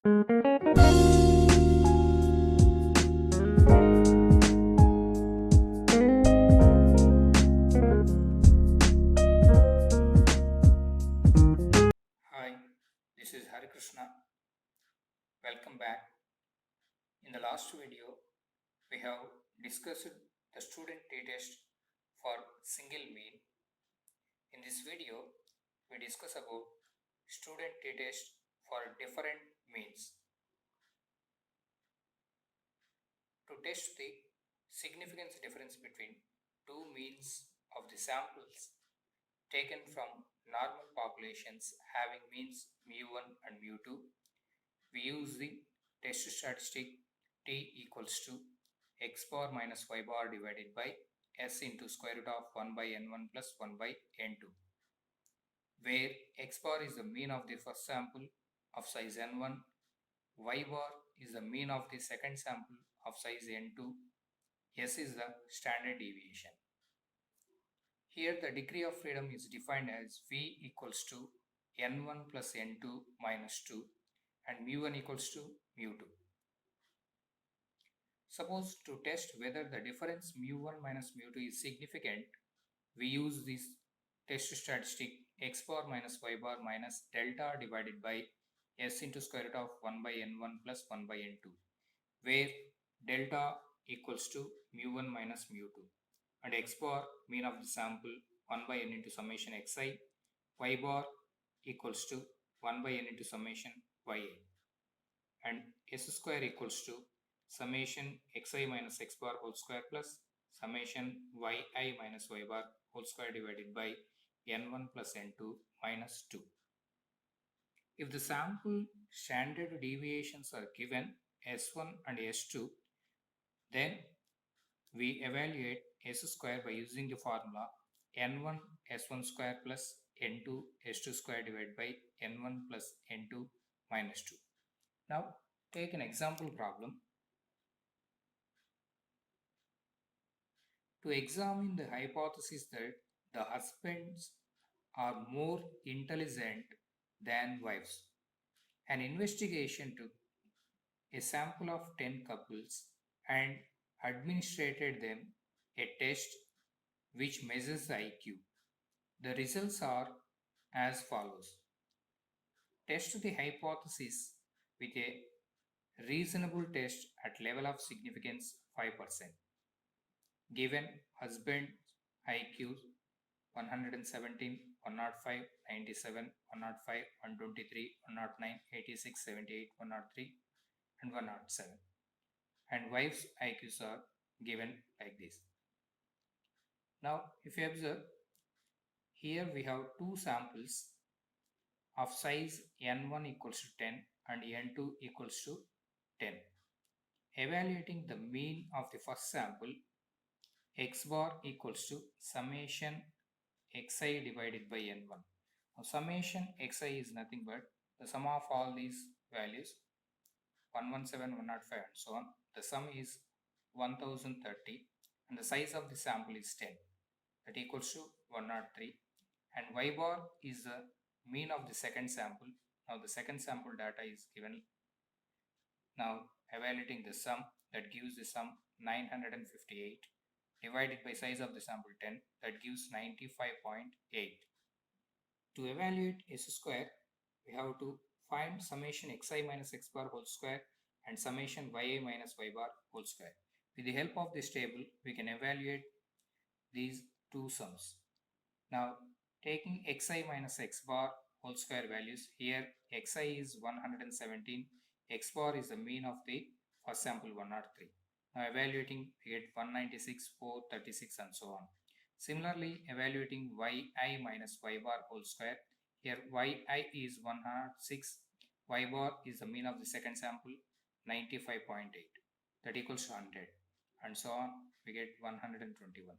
Hi, this is Hari Krishna. Welcome back. In the last video, we have discussed the student t-test for single mean. In this video, we discuss about student t-test for different means. To test the significance difference between two means of the samples taken from normal populations having means mu1 and mu2, we use the test statistic t equals to x bar minus y bar divided by s into square root of 1 by n1 plus 1 by n2, where x bar is the mean of the first sample of size n1, y bar is the mean of the second sample of size n2, s is the standard deviation. Here the degree of freedom is defined as v equals to n1 plus n2 minus 2 and mu1 equals to mu2. Suppose to test whether the difference mu1 minus mu2 is significant, we use this test statistic x bar minus y bar minus delta divided by s into square root of 1 by n1 plus 1 by n2, where delta equals to mu1 minus mu2 and x bar mean of the sample 1 by n into summation xi, y bar equals to 1 by n into summation yi, and s square equals to summation xi minus x bar whole square plus summation yi minus y bar whole square divided by n1 plus n2 minus 2. If the sample standard deviations are given s1 and s2, then we evaluate s square by using the formula n1 s1 square plus n2 s2 square divided by n1 plus n2 minus 2. Now take an example problem. To examine the hypothesis that the husbands are more intelligent than wives, an investigation took a sample of 10 couples and administered them a test which measures the IQ. The results are as follows. Test the hypothesis with a reasonable test at level of significance 5%. Given husband IQ 117, 105, 97, 105, 123, 109, 86, 78, 103, and 107. And wife's IQs are given like this. Now, if you observe, here we have two samples of size n1 equals to 10 and n2 equals to 10. Evaluating the mean of the first sample, x bar equals to summation xi divided by n1. Now, summation xi is nothing but the sum of all these values 117, 105 and so on. The sum is 1030 and the size of the sample is 10, that equals to 103, and y bar is the mean of the second sample. Now the second sample data is given. Now evaluating the sum, that gives the sum 958 divided by size of the sample 10, that gives 95.8. To evaluate s square, we have to find summation xi minus x bar whole square and summation yi minus y bar whole square. With the help of this table, we can evaluate these two sums. Now, taking xi minus x bar whole square values, here xi is 117, x bar is the mean of the first sample 103. Now evaluating, we get 196, 436 and so on. Similarly, evaluating yi minus y bar whole square, here yi is 106, y bar is the mean of the second sample 95.8, that equals to 100, and so on, we get 121.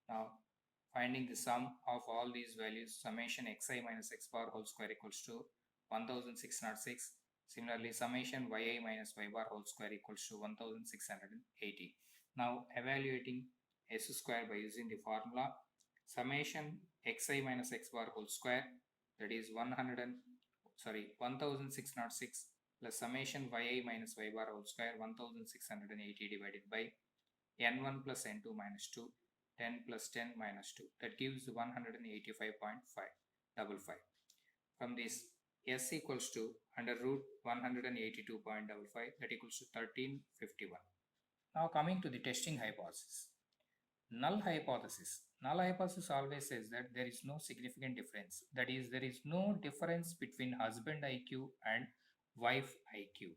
Now finding the sum of all these values, summation xi minus x bar whole square equals to 1606. Similarly, summation yi minus y bar whole square equals to 1680. Now evaluating s square by using the formula summation xi minus x bar whole square, that is 1606 plus summation yi minus y bar whole square 1680 divided by n1 plus n2 minus 2, 10 plus 10 minus 2. That gives 185.555. From this, s equals to under root 182.55, that equals to 1351. Now coming to the testing hypothesis. Null hypothesis. Null hypothesis always says that there is no significant difference. That is, there is no difference between husband IQ and wife IQ.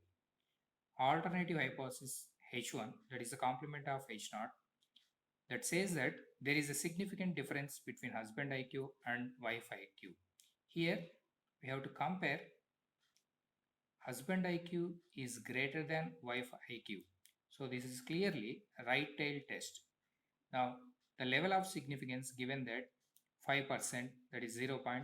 Alternative hypothesis H1, that is the complement of H0, that says that there is a significant difference between husband IQ and wife IQ. Here we have to compare husband IQ is greater than wife IQ. So this is clearly right tail test. Now the level of significance given that 5%, that is 0.05.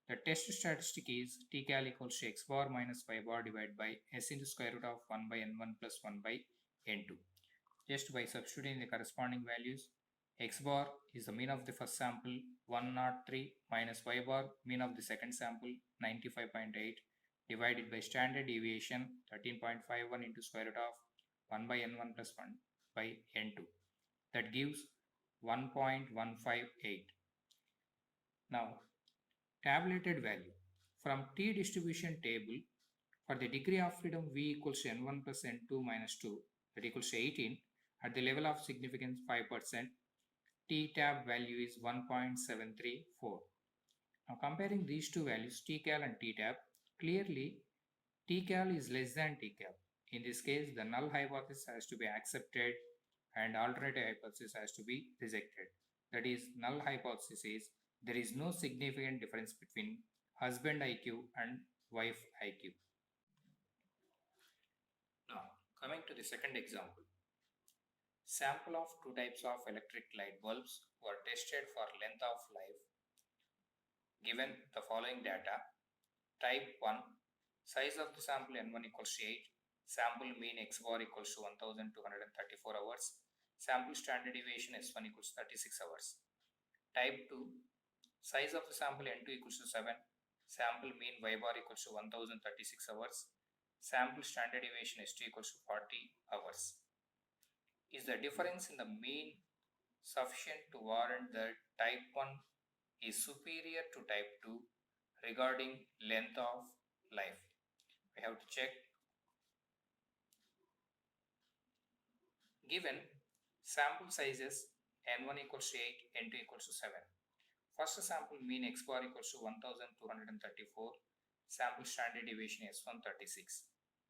The test statistic is tcal equals to x bar minus y bar divided by s into square root of 1 by n1 plus 1 by n2. Just by substituting the corresponding values, x bar is the mean of the first sample 103 minus y bar mean of the second sample 95.8 divided by standard deviation 13.51 into square root of 1 by n1 plus 1 by n2. That gives 1.158. Now tabulated value from t distribution table for the degree of freedom v equals to n1 plus n2 minus 2, that equals to 18, at the level of significance 5%, t tab value is 1.734. Now comparing these two values, tcal and t tab, clearly tcal is less than tcap. In this case, the null hypothesis has to be accepted and alternative hypothesis has to be rejected. That is, null hypothesis is there is no significant difference between husband IQ and wife IQ. Now, coming to the second example. Sample of two types of electric light bulbs were tested for length of life. Given the following data. Type 1, size of the sample n1 equals to 8, sample mean x bar equals to 1234 hours, sample standard deviation s1 equals to 36 hours. Type 2, size of the sample n2 equals to 7, sample mean y bar equals to 1036 hours, sample standard deviation s2 equals to 40 hours. Is the difference in the mean sufficient to warrant that type 1 is superior to type 2 regarding length of life? We have to check. Given sample sizes n1 equals to 8, n2 equals to 7. First sample mean x bar equals to 1234, sample standard deviation s1 36.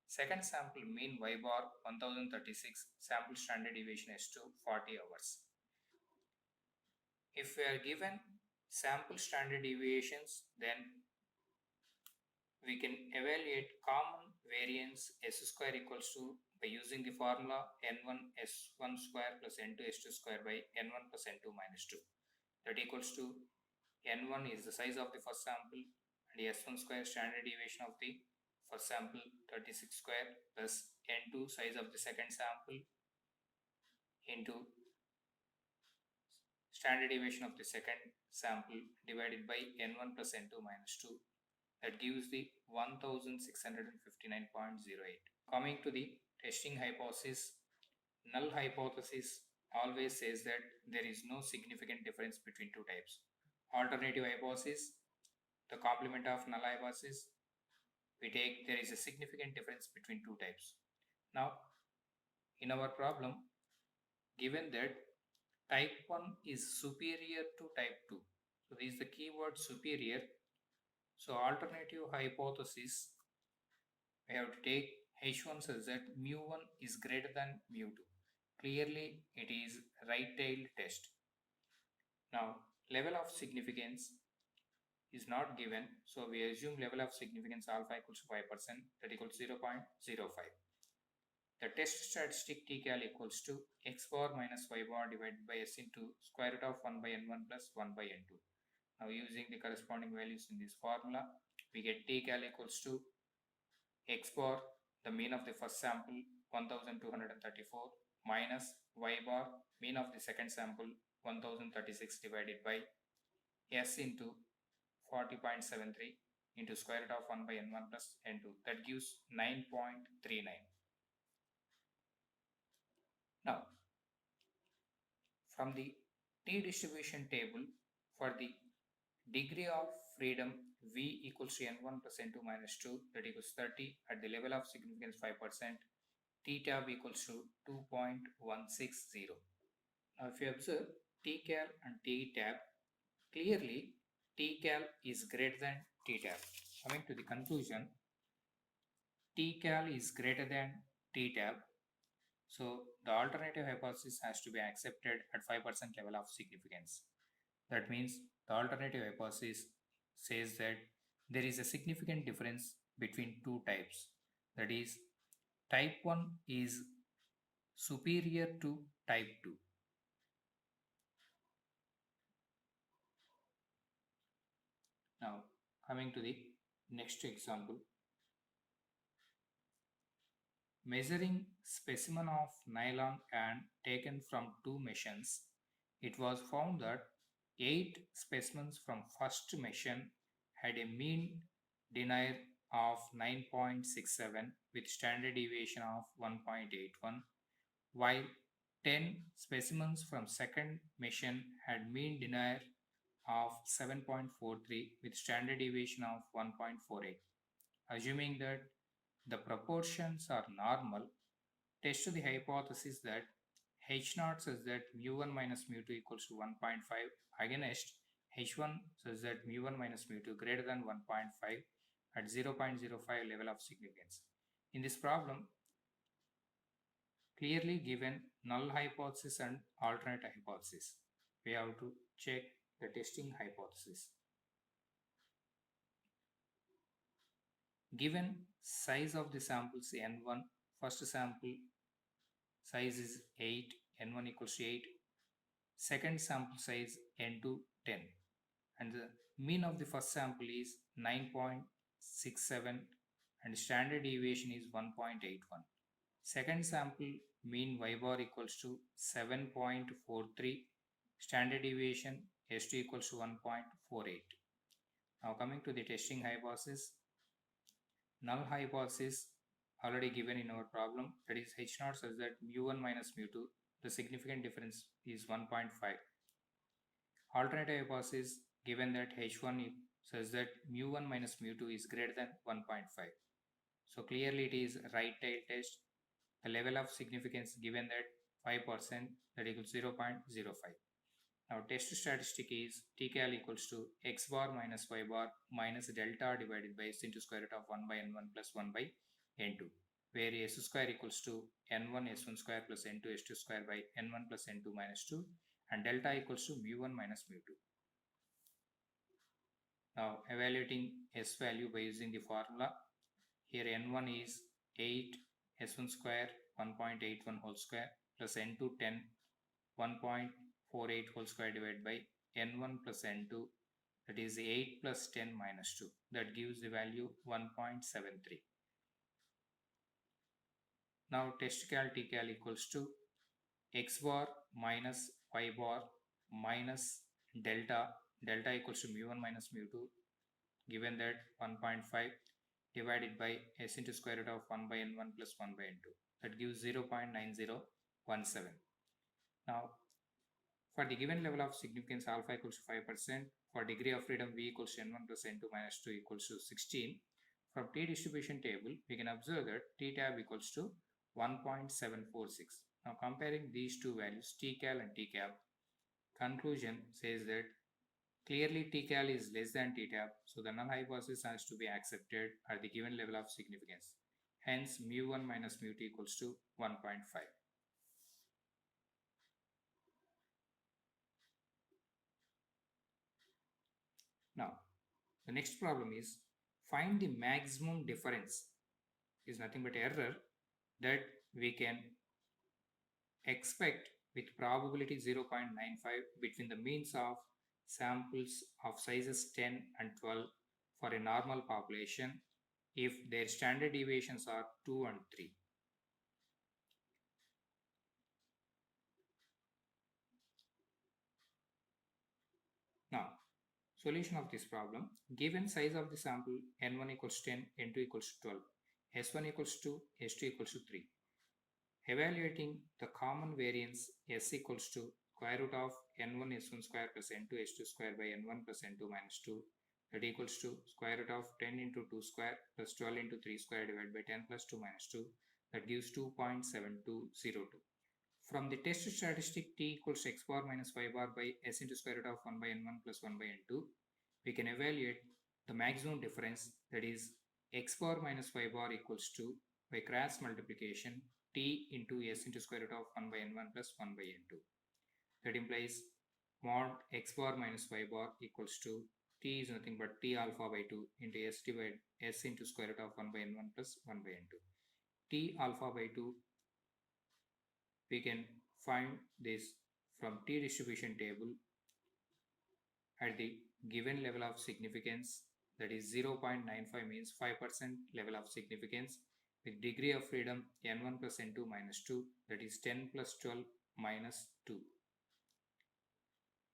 Second sample mean y bar 1036, sample standard deviation s2 40 hours. If we are given sample standard deviations, then we can evaluate common variance s square equals to by using the formula n1 s1 square plus n2 s2 square by n1 plus n2 minus 2. That equals to n1 is the size of the first sample and s1 square standard deviation of the first sample 36 square plus n2 size of the second sample into standard deviation of the second sample divided by n1 plus n2 minus 2. That gives the 1659.08. Coming to the testing hypothesis, null hypothesis always says that there is no significant difference between two types. Alternative hypothesis, the complement of null hypothesis, we take there is a significant difference between two types. Now, in our problem, given that type 1 is superior to type 2. So, this is the keyword superior. So, alternative hypothesis, we have to take H1 says that mu1 is greater than mu2. Clearly, it is right-tailed test. Now, level of significance is not given. So, we assume level of significance alpha equals to 5%, that equals 0.05. The test statistic tcal equals to x bar minus y bar divided by s into square root of 1 by n1 plus 1 by n2. Now using the corresponding values in this formula, we get tcal equals to x bar, the mean of the first sample 1234 minus y bar, mean of the second sample 1036 divided by s into 40.73 into square root of 1 by n1 plus n2. That gives 9.39. Now, from the t distribution table, for the degree of freedom v equals to n1 plus n2 minus 2, that equals 30 at the level of significance 5%, t tab equals to 2.160. Now, if you observe tcal and t tab, clearly tcal is greater than t tab. Coming to the conclusion, tcal is greater than t tab. So the alternative hypothesis has to be accepted at 5% level of significance. That means the alternative hypothesis says that there is a significant difference between two types. That is, type 1 is superior to type 2. Now, coming to the next example, measuring specimen of nylon can taken from two machines, it was found that 8 specimens from first machine had a mean denier of 9.67 with standard deviation of 1.81, while 10 specimens from second machine had mean denier of 7.43 with standard deviation of 1.48. Assuming that the proportions are normal, test the hypothesis that H0 says that mu1 minus mu2 equals to 1.5 against H1 says that mu1 minus mu2 greater than 1.5 at 0.05 level of significance. In this problem, clearly given null hypothesis and alternate hypothesis. We have to check the testing hypothesis. Given size of the samples n1, first sample size is 8, n1 equals to 8, second sample size n2 10, and the mean of the first sample is 9.67 and standard deviation is 1.81. Second sample mean y bar equals to 7.43, standard deviation s2 equals to 1.48. Now coming to the testing hypothesis, null hypothesis already given in our problem, that is H0 says that mu1 minus mu2, the significant difference is 1.5. Alternative hypothesis given that H1 says that mu1 minus mu2 is greater than 1.5. So clearly it is right tail test. The level of significance given that 5%, that equals 0.05. Now test statistic is tcal equals to x bar minus y bar minus delta divided by s into square root of 1 by n1 plus 1 by n2, where s square equals to n1 s1 square plus n2 s2 square by n1 plus n2 minus 2 and delta equals to mu1 minus mu2. Now evaluating s value by using the formula, here n1 is 8 s1 square 1.81 whole square plus n2 10 1.48 whole square divided by n1 plus n2, that is 8 plus 10 minus 2, that gives the value 1.73. Now test cal tcal equals to x bar minus y bar minus delta equals to mu1 minus mu2, given that 1.5 divided by s into square root of 1 by n1 plus 1 by n2, that gives 0.9017. Now for the given level of significance alpha equals to 5%, for degree of freedom v equals to n1 plus n2 minus 2 equals to 16, from t distribution table we can observe that t tab equals to 1.746. Now comparing these two values, tcal and tcap, conclusion says that clearly tcal is less than ttab, so the null hypothesis has to be accepted at the given level of significance. Hence mu1 minus mu2 equals to 1.5. Now the next problem is find the maximum difference, is nothing but error that we can expect with probability 0.95 between the means of samples of sizes 10 and 12 for a normal population if their standard deviations are 2 and 3. Now Solution of this problem. Given size of the sample n1 equals 10, n2 equals 12, s1 equals 2, s2 equals to 3. Evaluating the common variance s equals to square root of n1 s1 square plus n2 s2 square by n1 plus n2 minus 2, that equals to square root of 10 into 2 square plus 12 into 3 square divided by 10 plus 2 minus 2, that gives 2.7202. From the test statistic t equals x bar minus y bar by s into square root of 1 by n1 plus 1 by n2, we can evaluate the maximum difference, that is x bar minus y bar equals to, by cross multiplication, t into s into square root of 1 by n1 plus 1 by n2. That implies mod x bar minus y bar equals to t is nothing but t alpha by 2 into s divided s into square root of 1 by n1 plus 1 by n2. T alpha by 2, we can find this from t distribution table at the given level of significance, that is 0.95 means 5% level of significance, with degree of freedom n1 plus n2 minus 2, that is 10 plus 12 minus 2.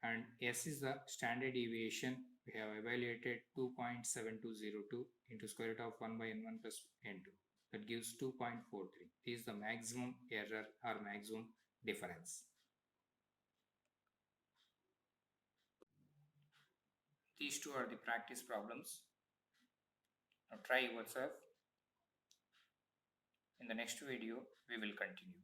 And S is the standard deviation. We have evaluated 2.7202 into square root of 1 by n1 plus n2. That gives 2.43. This is the maximum error or maximum difference. These two are the practice problems. Now try yourself. In the next video, we will continue.